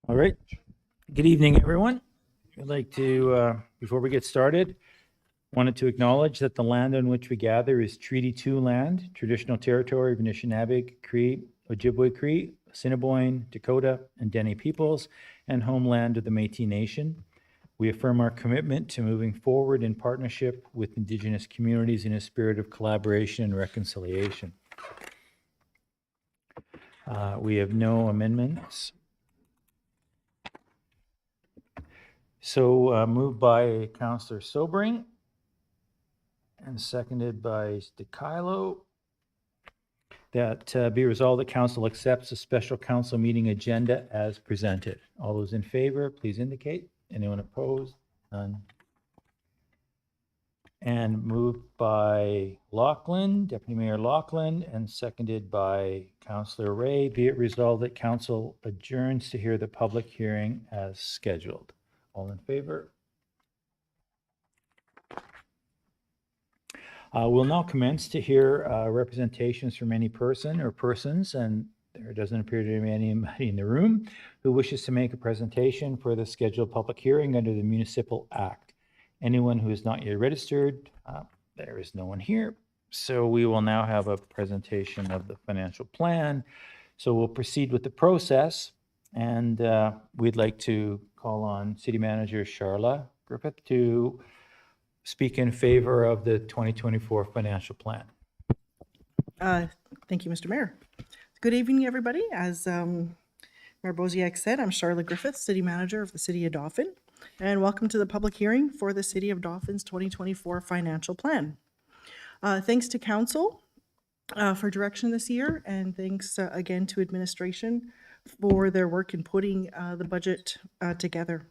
All right. Good evening, everyone. I'd like to, before we get started, wanted to acknowledge that the land on which we gather is Treaty 2 land, traditional territory of Anishinaabe, Cree, Ojibwe Cree, Assiniboine, Dakota, and Dene peoples, and homeland of the Métis Nation. We affirm our commitment to moving forward in partnership with Indigenous communities in a spirit of collaboration and reconciliation. We have no amendments. So moved by Councillor Sobering and seconded by DeKylo, that be resolved that council accepts the special council meeting agenda as presented. All those in favor, please indicate. Anyone opposed? None. And moved by Lachlan, Deputy Mayor Lachlan, and seconded by Councillor Ray. Be it resolved that council adjourns to hear the public hearing as scheduled. All in favor? We'll now commence to hear representations from any person or persons, and there doesn't appear to be anybody in the room who wishes to make a presentation for the scheduled public hearing under the Municipal Act. Anyone who is not yet registered, there is no one here. So we will now have a presentation of the financial plan. So we'll proceed with the process, and we'd like to call on City Manager Charla Griffith to speak in favor of the 2024 financial plan. Thank you, Mr. Mayor. Good evening, everybody. As Mayor Boziak said, I'm Charlotte Griffith, City Manager of the City of Dauphin, and welcome to the public hearing for the City of Dauphin's 2024 financial plan. Thanks to Council for direction this year, and thanks again to administration for their work in putting the budget together.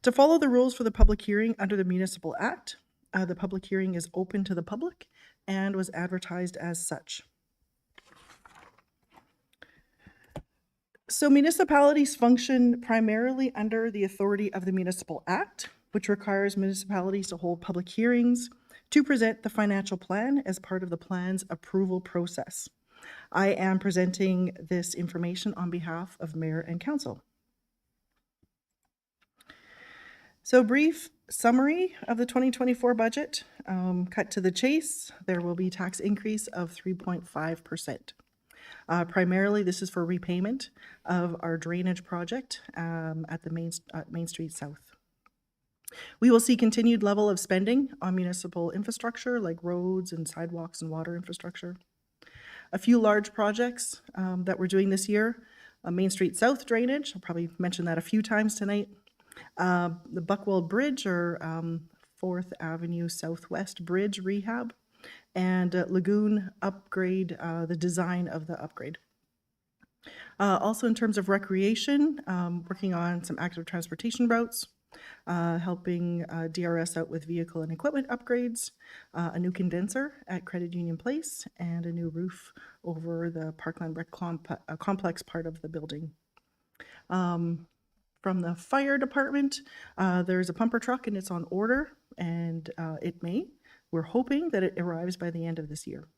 To follow the rules for the public hearing under the Municipal Act, the public hearing is open to the public and was advertised as such. So municipalities function primarily under the authority of the Municipal Act, which requires municipalities to hold public hearings to present the financial plan as part of the plan's approval process. I am presenting this information on behalf of Mayor and Council. So brief summary of the 2024 budget, cut to the chase, there will be tax increase of 3.5%. Primarily, this is for repayment of our drainage project at the Main Street South. We will see continued level of spending on municipal infrastructure like roads and sidewalks and water infrastructure. A few large projects that we're doing this year, Main Street South drainage, I'll probably mention that a few times tonight. The Buckwell Bridge or 4th Avenue Southwest Bridge rehab, and Lagoon upgrade, the design of the upgrade. Also in terms of recreation, working on some active transportation routes, helping DRS out with vehicle and equipment upgrades, a new condenser at Credit Union Place, and a new roof over the Parkland Rec Complex part of the building. From the fire department, there's a pumper truck and it's on order, and we're hoping that it arrives by the end of this year.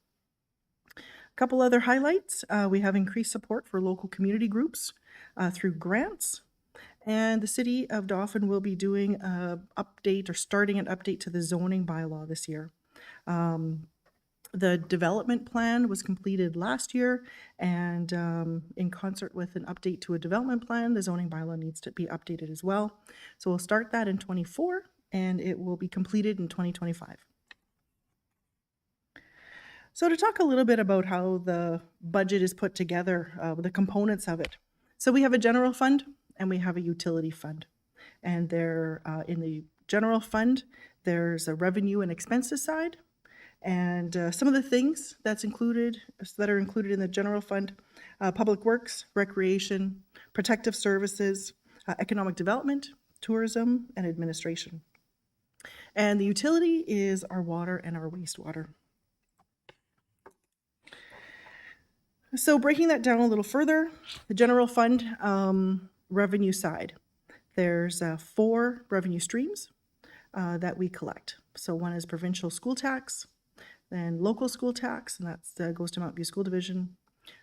A couple other highlights, we have increased support for local community groups through grants, and the City of Dauphin will be doing an update or starting an update to the zoning bylaw this year. The development plan was completed last year, and in concert with an update to a development plan, the zoning bylaw needs to be updated as well. So we'll start that in 24, and it will be completed in 2025. So to talk a little bit about how the budget is put together, the components of it. So we have a general fund and we have a utility fund. And there, in the general fund, there's a revenue and expenses side. And some of the things that are included in the general fund, public works, recreation, protective services, economic development, tourism, and administration. And the utility is our water and our wastewater. So breaking that down a little further, the general fund revenue side, there's 4 revenue streams that we collect. So one is provincial school tax, then local school tax, and that goes to Mount View School Division.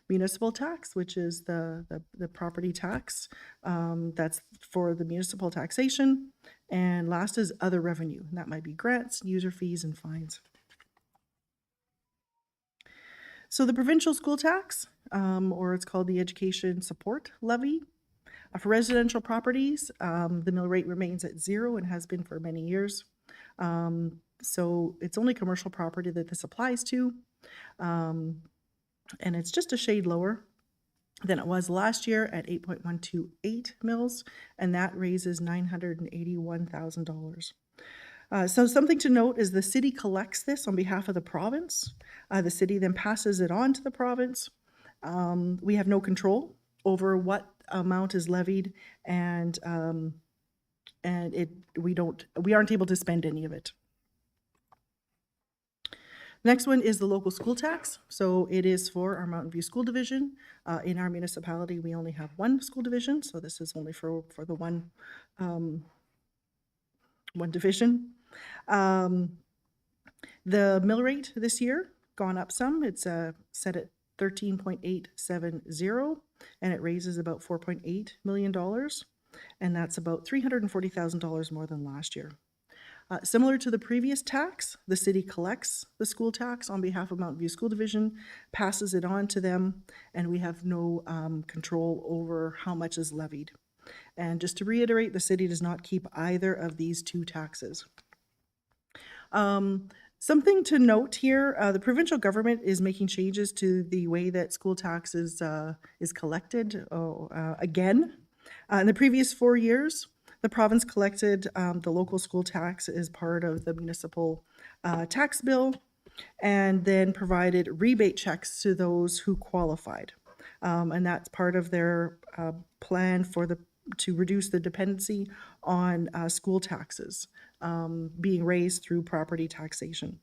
Municipal tax, which is the property tax, that's for the municipal taxation. And last is other revenue, and that might be grants, user fees, and fines. So the provincial school tax, or it's called the education support levy, for residential properties, the mill rate remains at 0 and has been for many years. So it's only commercial property that this applies to. And it's just a shade lower than it was last year at 8.128 mils, and that raises $981,000. So something to note is the city collects this on behalf of the province. The city then passes it on to the province. We have no control over what amount is levied, and we aren't able to spend any of it. Next one is the local school tax. So it is for our Mountain View School Division. In our municipality, we only have one school division, so this is only for the one division. The mill rate this year gone up some. It's set at 13.870, and it raises about $4.8 million, and that's about $340,000 more than last year. Similar to the previous tax, the city collects the school tax on behalf of Mountain View School Division, passes it on to them, and we have no control over how much is levied. And just to reiterate, the city does not keep either of these two taxes. Something to note here, the provincial government is making changes to the way that school tax is collected again. In the previous 4 years, the province collected the local school tax as part of the municipal tax bill, and then provided rebate checks to those who qualified. And that's part of their plan to reduce the dependency on school taxes being raised through property taxation.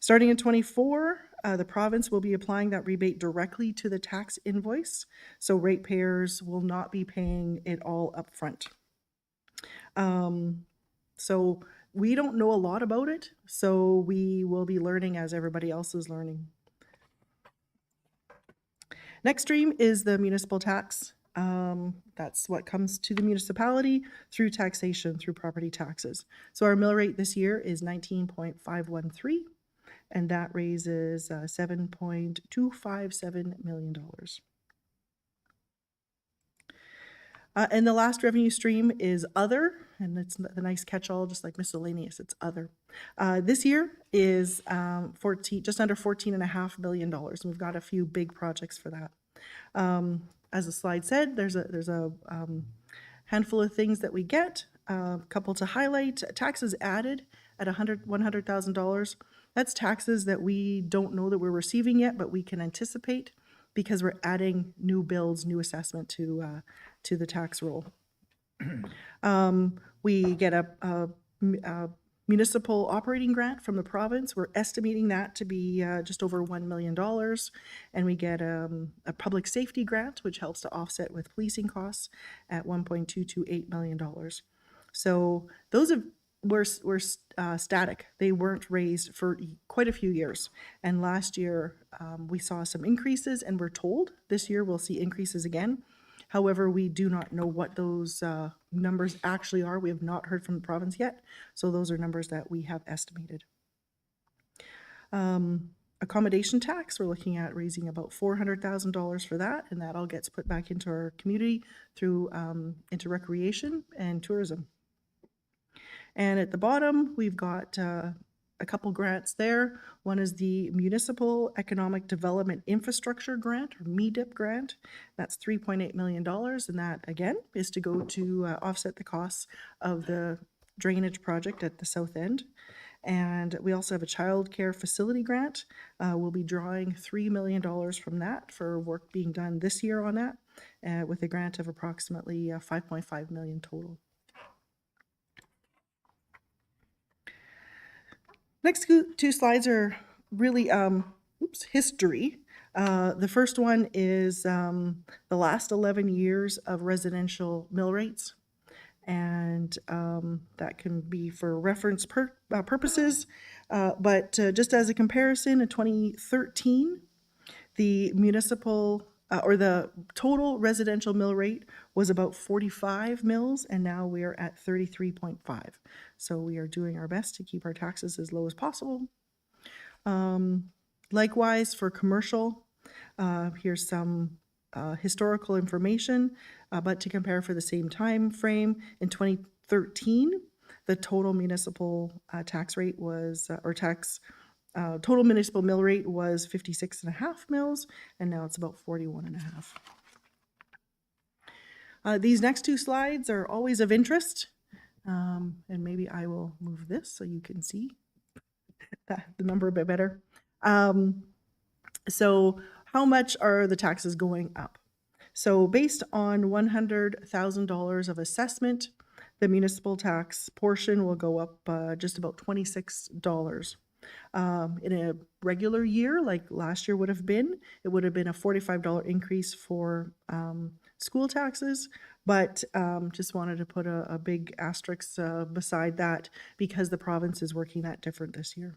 Starting in '24, the province will be applying that rebate directly to the tax invoice, so ratepayers will not be paying it all up front. So we don't know a lot about it, so we will be learning as everybody else is learning. Next stream is the municipal tax. That's what comes to the municipality through taxation, through property taxes. So our mill rate this year is 19.513, and that raises $7.257 million. And the last revenue stream is other, and it's the nice catch-all, just like miscellaneous, it's other. This year is just under $14.5 million. And we've got a few big projects for that. As the slide said, there's a handful of things that we get. A couple to highlight. Taxes added at $100,000. That's taxes that we don't know that we're receiving yet, but we can anticipate because we're adding new bills, new assessment to the tax roll. We get a municipal operating grant from the province. We're estimating that to be just over $1 million. And we get a public safety grant, which helps to offset with policing costs at $1.228 million. So those were static. They weren't raised for quite a few years. And last year we saw some increases, and we're told this year we'll see increases again. However, we do not know what those numbers actually are. We have not heard from the province yet, so those are numbers that we have estimated. Accommodation tax, we're looking at raising about $400,000 for that, and that all gets put back into our community through into recreation and tourism. And at the bottom, we've got a couple grants there. One is the Municipal Economic Development Infrastructure Grant, or MEDIP grant. That's $3.8 million, and that, again, is to go to offset the costs of the drainage project at the south end. And we also have a child care facility grant. We'll be drawing $3 million from that for work being done this year on that, with a grant of approximately $5.5 million total. Next two slides are really history. The first one is the last 11 years of residential mill rates, and that can be for reference purposes. But just as a comparison, in 2013, The municipal or the total residential mill rate was about 45 mills, and now we are at 33.5. So we are doing our best to keep our taxes as low as possible. Likewise, for commercial, here's some historical information, but to compare for the same time frame, in 2013, the total municipal tax rate was, total municipal mill rate was 56.5 mills, and now it's about 41.5. These next two slides are always of interest, and maybe I will move this so you can see the number a bit better. So how much are the taxes going up? So based on $100,000 of assessment, the municipal tax portion will go up just about $26. In a regular year, like last year would have been, it would have been a $45 increase for school taxes, but just wanted to put a big asterisk beside that because the province is working that different this year.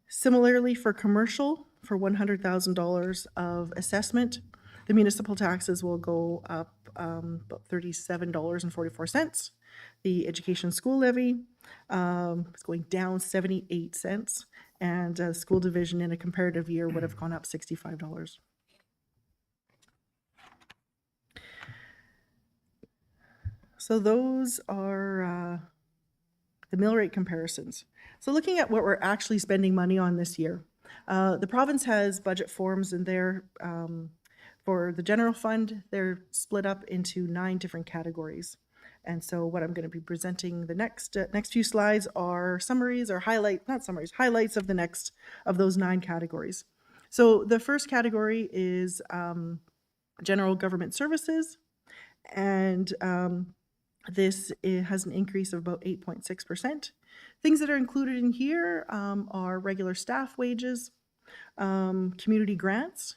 Similarly, for commercial, for $100,000 of assessment, the municipal taxes will go up about $37.44. The education school levy is going down 78 cents, and school division in a comparative year would have gone up $65. So those are the mill rate comparisons. So looking at what we're actually spending money on this year, the province has budget forms in there. For the general fund, they're split up into 9 different categories. And so what I'm going to be presenting the next few slides are summaries or highlights of those 9 categories. So the first category is general government services, and this has an increase of about 8.6%. Things that are included in here are regular staff wages, community grants,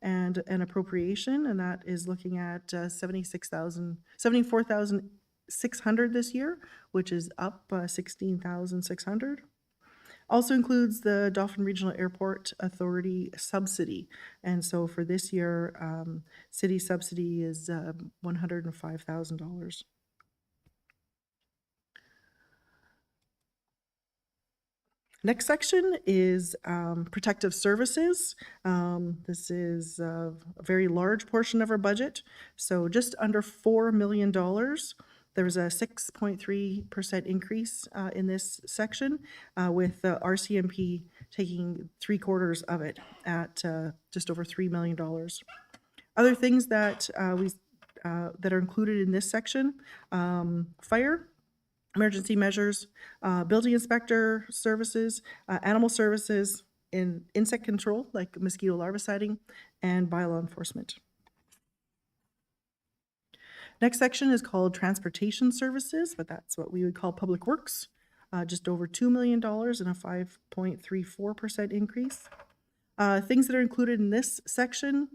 and an appropriation, and that is looking at $74,600 this year, which is up $16,600. Also includes the Dauphin Regional Airport Authority subsidy, and so for this year, city subsidy is $105,000. Next section is protective services. This is a very large portion of our budget, so just under $4 million. There's a 6.3% increase in this section, with RCMP taking 3/4 of it at just over $3 million. Other things that that are included in this section: fire, emergency measures, building inspector services, animal services, insect control like mosquito larviciding, and bylaw enforcement. Next section is called transportation services, but that's what we would call public works, just over $2 million and a 5.34% increase. Things that are included in this section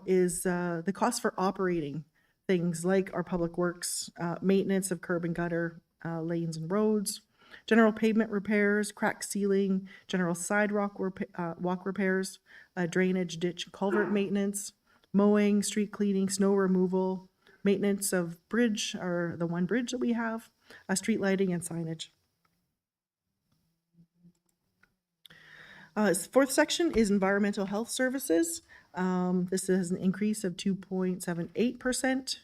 is the cost for operating things like our public works, maintenance of curb and gutter, lanes and roads, general pavement repairs, crack sealing, general sidewalk walk repairs, drainage, ditch, culvert maintenance, mowing, street cleaning, snow removal, maintenance of bridge, or the one bridge that we have, street lighting and signage. Fourth section is environmental health services. This is an increase of 2.78%.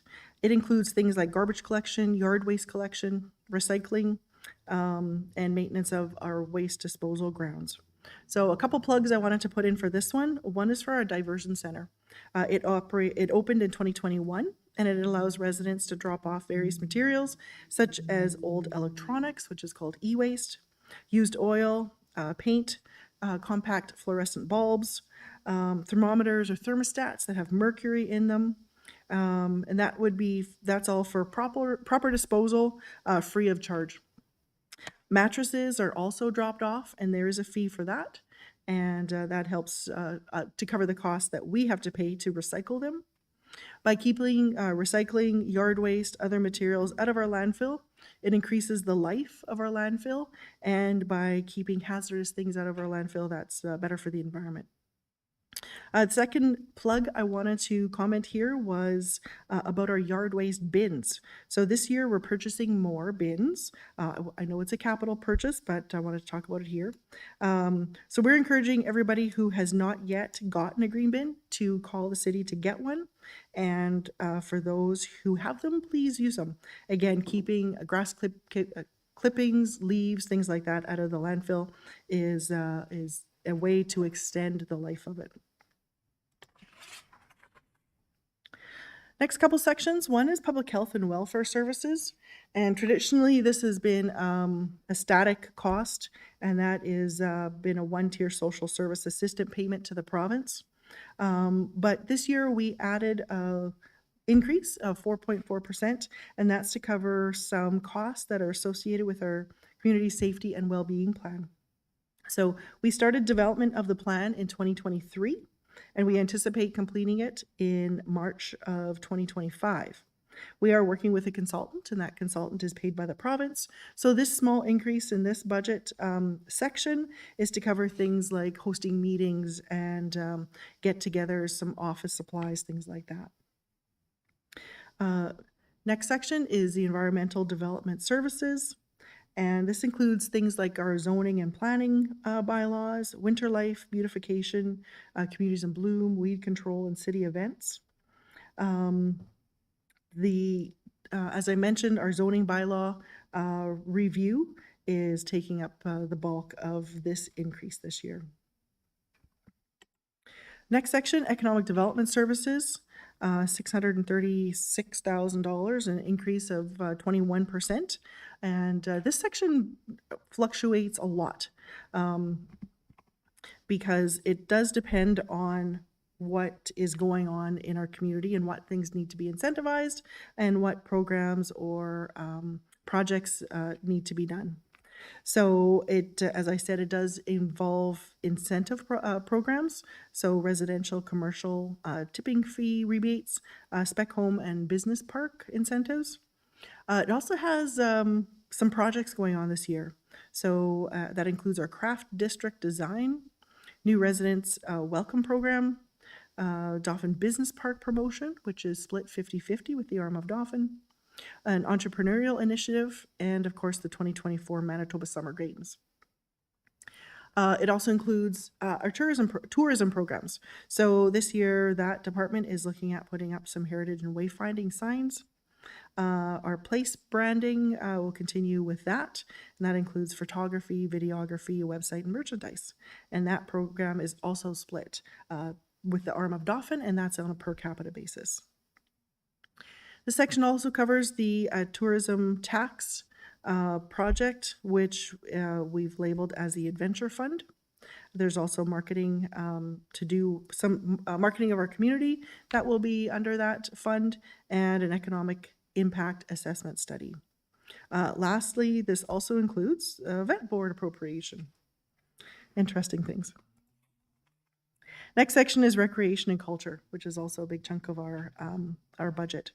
It includes things like garbage collection, yard waste collection, recycling, and maintenance of our waste disposal grounds. So a couple plugs I wanted to put in for this one. One is for our diversion center. It opened in 2021, and it allows residents to drop off various materials such as old electronics, which is called e-waste, used oil, paint, compact fluorescent bulbs, thermometers or thermostats that have mercury in them, and that's all for proper disposal, free of charge. Mattresses are also dropped off, and there is a fee for that, and that helps to cover the cost that we have to pay to recycle them. By keeping recycling, yard waste, other materials out of our landfill, It increases the life of our landfill, and by keeping hazardous things out of our landfill, that's better for the environment. The second plug I wanted to comment here was about our yard waste bins. So this year we're purchasing more bins. I know it's a capital purchase, but I wanted to talk about it here. So we're encouraging everybody who has not yet gotten a green bin to call the city to get one. And for those who have them, please use them. Again, keeping clippings, leaves, things like that out of the landfill is a way to extend the life of it. Next couple sections, one is public health and welfare services. And traditionally, this has been a static cost, and that is been a one-tier social service assistant payment to the province. But this year we added a increase of 4.4%, and that's to cover some costs that are associated with our community safety and well-being plan. So we started development of the plan in 2023, and we anticipate completing it in March of 2025. We are working with a consultant, and that consultant is paid by the province. So this small increase in this budget section is to cover things like hosting meetings and get-togethers, some office supplies, things like that. Next section is the environmental development services. And this includes things like our zoning and planning bylaws, winter life, beautification, communities in bloom, weed control, and city events. As I mentioned, our zoning bylaw review is taking up the bulk of this increase this year. Next section, economic development services. $636,000, an increase of 21%. And this section fluctuates a lot because it does depend on what is going on in our community and what things need to be incentivized and what programs or projects need to be done. So it, as I said, it does involve incentive programs, so residential, commercial, tipping fee rebates, spec home and business park incentives. It also has some projects going on this year. So that includes our craft district design, new residents welcome program, Dauphin Business Park promotion, which is split 50-50 with the arm of Dauphin, an entrepreneurial initiative, and of course the 2024 Manitoba Summer Games. It also includes our tourism programs. So this year that department is looking at putting up some heritage and wayfinding signs. Our place branding will continue with that, and that includes photography, videography, website, and merchandise. And that program is also split with the arm of Dauphin, and that's on a per capita basis. The section also covers the tourism tax project, which we've labeled as the Adventure Fund. There's also marketing to do some marketing of our community that will be under that fund, and an economic impact assessment study. Lastly, this also includes event board appropriation. Interesting things. Next section is recreation and culture, which is also a big chunk of our budget.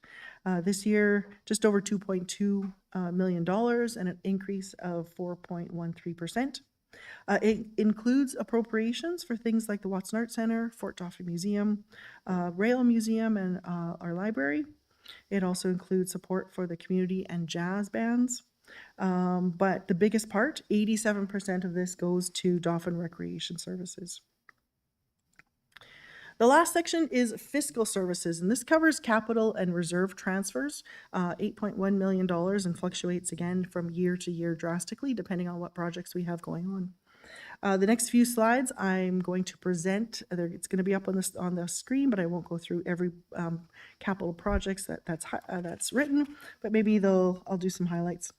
This year, just over $2.2 million and an increase of 4.13%. It includes appropriations for things like the Watson Art Center, Fort Dauphin Museum, Rail Museum, and our library. It also includes support for the community and jazz bands. But the biggest part, 87% of this goes to Dauphin Recreation Services. The last section is fiscal services, and this covers capital and reserve transfers, $8.1 million, and fluctuates again from year to year drastically, depending on what projects we have going on. The next few slides I'm going to present. It's going to be up on the screen, but I won't go through every capital projects that's written, but maybe I'll do some highlights.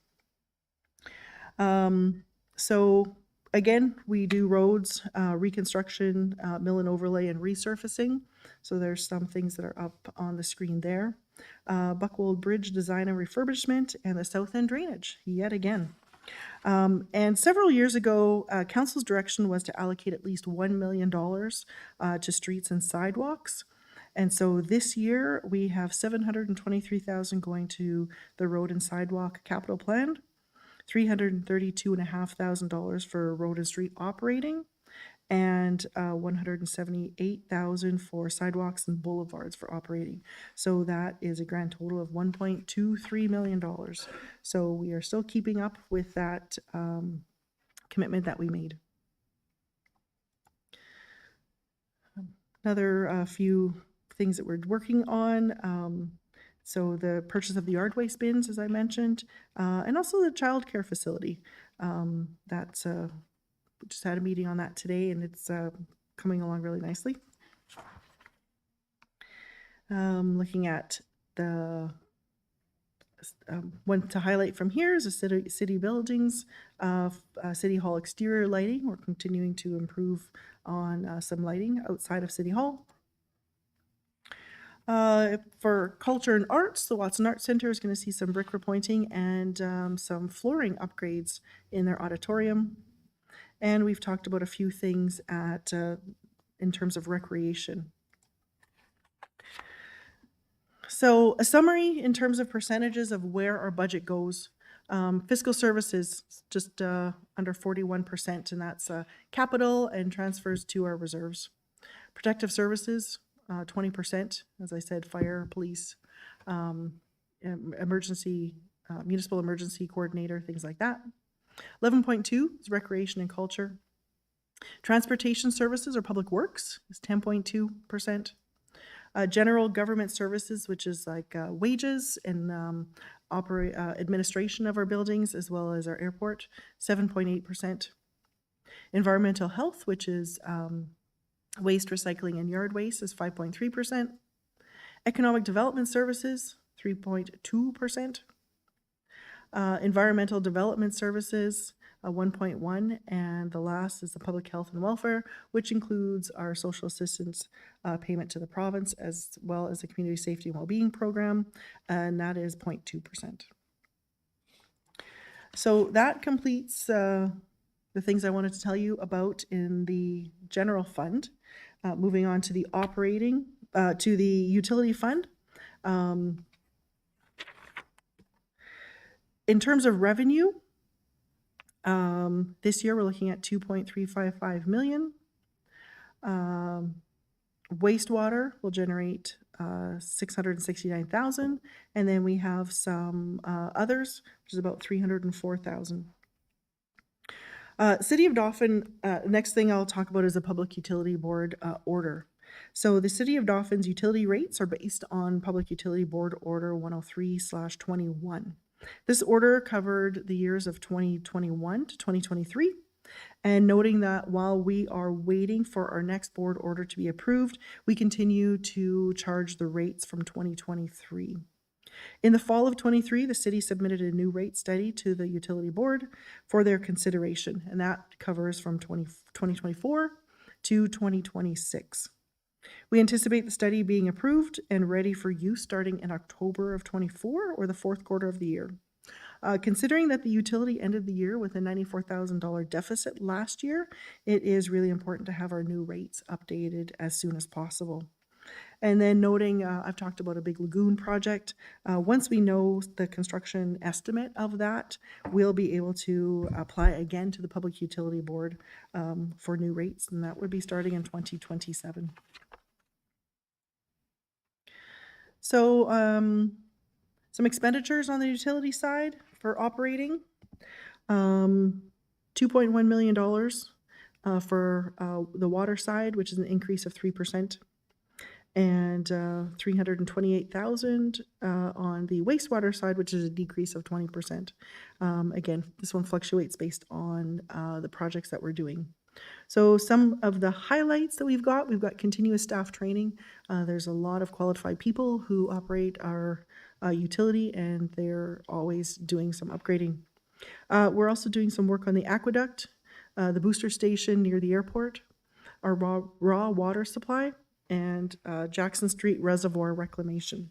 So again, we do roads, reconstruction, mill and overlay, and resurfacing. So there's some things that are up on the screen there. Buckwold Bridge design and refurbishment, and the South End drainage, yet again. And several years ago, Council's direction was to allocate at least $1 million to streets and sidewalks. And so this year, we have $723,000 going to the road and sidewalk capital plan, $332,500 for road and street operating, and $178,000 for sidewalks and boulevards for operating. So that is a grand total of $1.23 million. So we are still keeping up with that commitment that we made. Another few things that we're working on. So the purchase of the yard waste bins, as I mentioned, and also the childcare facility. That's we just had a meeting on that today, and it's coming along really nicely. Looking at the one to highlight from here is the city buildings, City Hall exterior lighting. We're continuing to improve on some lighting outside of City Hall. For culture and arts, the Watson Arts Center is going to see some brick repointing and some flooring upgrades in their auditorium. And we've talked about a few things at in terms of recreation. So a summary in terms of percentages of where our budget goes. Fiscal services, just under 41%, and that's capital and transfers to our reserves. Protective services, 20%, as I said, fire, police, emergency, municipal emergency coordinator, things like that. 11.2 is recreation and culture. Transportation services or public works is 10.2%. General government services, which is like wages and administration of our buildings as well as our airport, 7.8%. Environmental health, which is waste, recycling, and yard waste, is 5.3%. Economic development services, 3.2%. Environmental development services, 1.1, and the last is the public health and welfare, which includes our social assistance payment to the province as well as the community safety and well-being program, and that is 0.2%. So that completes the things I wanted to tell you about in the general fund. Moving on to the operating, to the utility fund. In terms of revenue, this year we're looking at $2.355 million. Wastewater will generate $669,000, and then we have some others, which is about $304,000. City of Dauphin, next thing I'll talk about is the Public Utility Board order. So the City of Dauphin's utility rates are based on Public Utility Board Order 103/21. This order covered the years of 2021 to 2023, and noting that while we are waiting for our next board order to be approved, we continue to charge the rates from 2023. In the fall of 23, the city submitted a new rate study to the utility board for their consideration, and that covers from 2024 to 2026. We anticipate the study being approved and ready for use starting in October of 24 or the fourth quarter of the year. Considering that the utility ended the year with a $94,000 deficit last year, it is really important to have our new rates updated as soon as possible. And then noting, I've talked about a big lagoon project. Once we know the construction estimate of that, we'll be able to apply again to the Public Utility Board for new rates, and that would be starting in 2027. So some expenditures on the utility side for operating, $2.1 million for the water side, which is an increase of 3%, and $328,000 on the wastewater side, which is a decrease of 20%. Again, this one fluctuates based on the projects that we're doing. So some of the highlights that we've got continuous staff training. There's a lot of qualified people who operate our utility, and they're always doing some upgrading. We're also doing some work on the aqueduct, the booster station near the airport, our raw water supply, and Jackson Street Reservoir reclamation.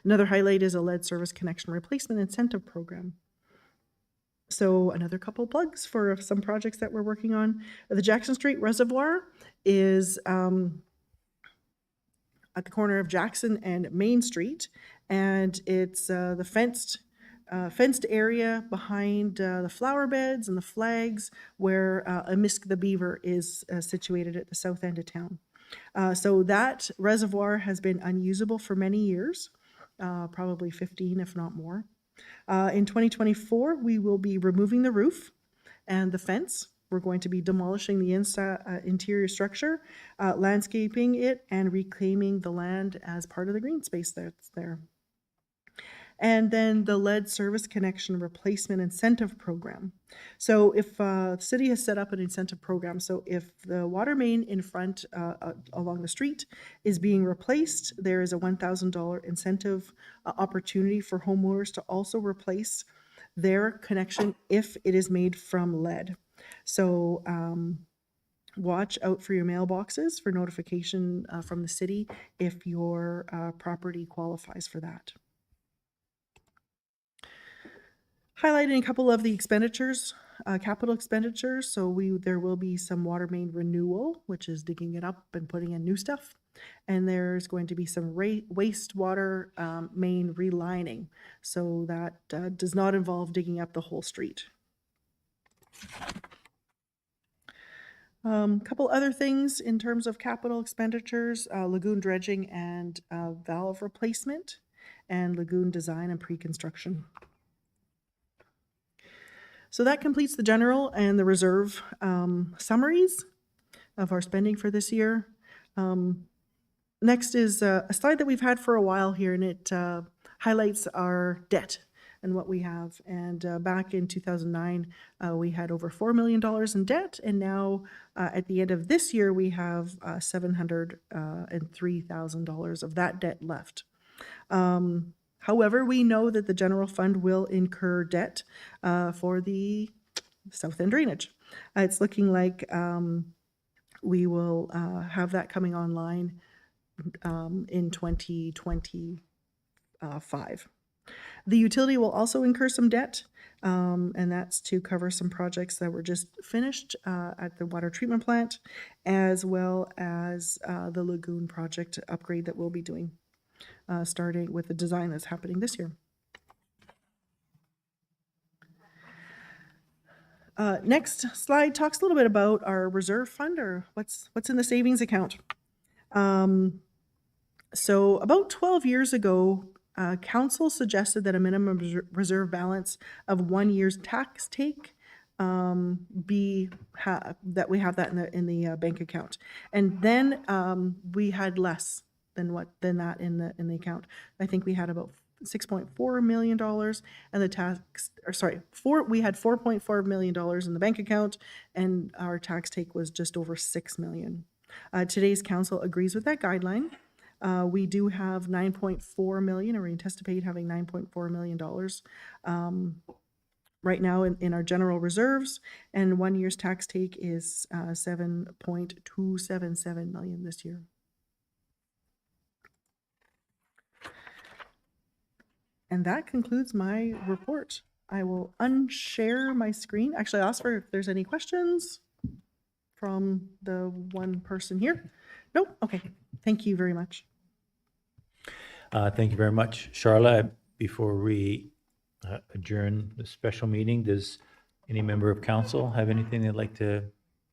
Another highlight is a lead service connection replacement incentive program. So another couple plugs for some projects that we're working on. The Jackson Street Reservoir is at the corner of Jackson and Main Street, and it's the fenced area behind the flower beds and the flags where Amisk the Beaver is situated at the south end of town. So that reservoir has been unusable for many years, probably 15, if not more. In 2024, we will be removing the roof and the fence. We're going to be demolishing the interior structure, landscaping it, and reclaiming the land as part of the green space that's there. And then the lead service connection replacement incentive program. So if the city has set up an incentive program, so if the water main in front along the street is being replaced, there is a $1,000 incentive opportunity for homeowners to also replace their connection if it is made from lead. So watch out for your mailboxes for notification from the city if your property qualifies for that. Highlighting a couple of the expenditures, capital expenditures. So there will be some water main renewal, which is digging it up and putting in new stuff. And there's going to be some wastewater main relining. So that does not involve digging up the whole street. Couple other things in terms of capital expenditures, lagoon dredging and valve replacement, and lagoon design and pre-construction. So that completes the general and the reserve summaries of our spending for this year. Next is a slide that we've had for a while here, and it highlights our debt and what we have. And back in 2009, we had over $4 million in debt, and now at the end of this year, we have $703,000 of that debt left. However, we know that the general fund will incur debt for the south end drainage. It's looking like we will have that coming online in 2025. The utility will also incur some debt, and that's to cover some projects that were just finished at the water treatment plant, as well as the lagoon project upgrade that we'll be doing. Starting with the design that's happening this year. Next slide talks a little bit about our reserve fund, or what's in the savings account. So about 12 years ago, council suggested that a minimum reserve balance of 1 year's tax take that we have that in the bank account, and then we had less than that in the account. I think we had about $6.4 million, and we had $4.4 million in the bank account, and our tax take was just over $6 million. Today's council agrees with that guideline. We do have $9.4 million, or we anticipate having $9.4 million right now in our general reserves, and 1 year's tax take is $7.277 million this year. And that concludes my report. I will unshare my screen. Actually, I'll ask if there's any questions from the one person here. Nope. Okay. Thank you very much. Thank you very much, Charla. Before we adjourn the special meeting, does any member of council have anything they'd like to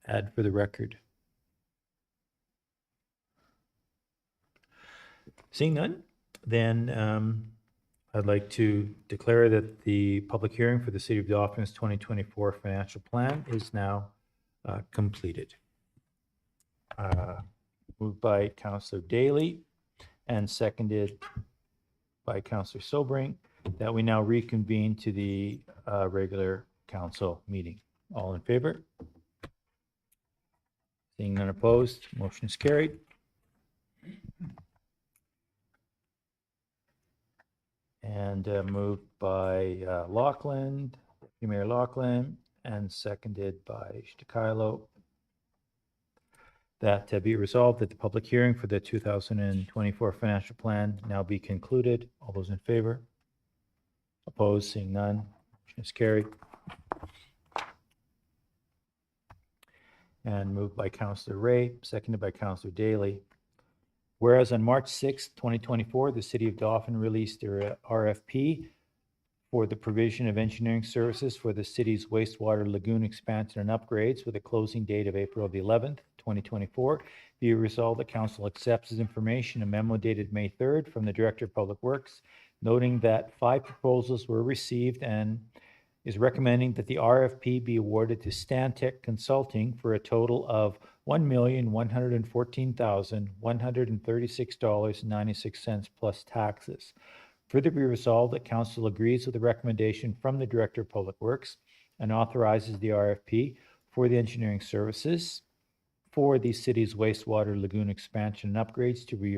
add for the record? Seeing none, then I'd like to declare that the public hearing for the City of Dauphin's 2024 financial plan is now completed. Moved by Councillor Daly and seconded by Councillor Sobring, that we now reconvene to the regular council meeting. All in favor? Seeing none opposed, motion is carried. And moved by Lachlan, Deputy Mayor Lachlan, and seconded by Shtakilo, that be resolved that the public hearing for the 2024 financial plan now be concluded. All those in favor? Opposed? Seeing none, motion is carried. And moved by Councillor Ray, seconded by Councillor Daly, Whereas on March 6, 2024, the City of Dauphin released their RFP for the provision of engineering services for the city's wastewater lagoon expansion and upgrades with a closing date of April the 11th, 2024. Be it resolved that council accepts as information a memo dated May 3rd from the Director of Public Works, noting that 5 proposals were received and is recommending that the RFP be awarded to Stantec Consulting for a total of $1,114,136.96 plus taxes. Further be resolved that council agrees with the recommendation from the Director of Public Works and authorizes the RFP for the engineering services for the city's wastewater lagoon expansion and upgrades to be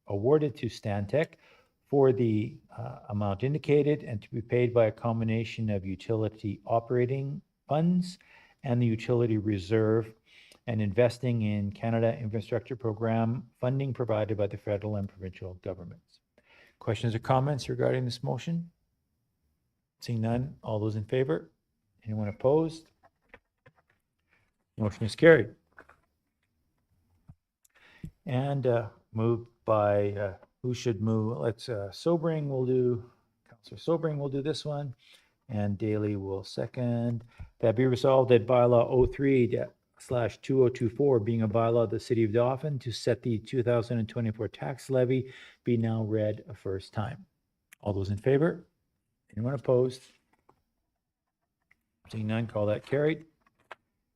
awarded to Stantec for the amount indicated and to be paid by a combination of utility operating funds and the utility reserve, and investing in Canada Infrastructure Program funding provided by the federal and provincial governments. Questions or comments regarding this motion? Seeing none, all those in favor? Anyone opposed? Motion is carried. And moved by, who should move? Let's, Sobering will do, Councillor Sobering will do this one, and Daly will second. That be resolved that bylaw 03/2024, being a bylaw of the City of Dauphin to set the 2024 tax levy, be now read a first time. All those in favor? Anyone opposed? Seeing none, call that carried.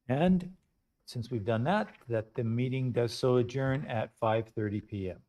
And since we've done that, that the meeting does so adjourn at 5:30 p.m.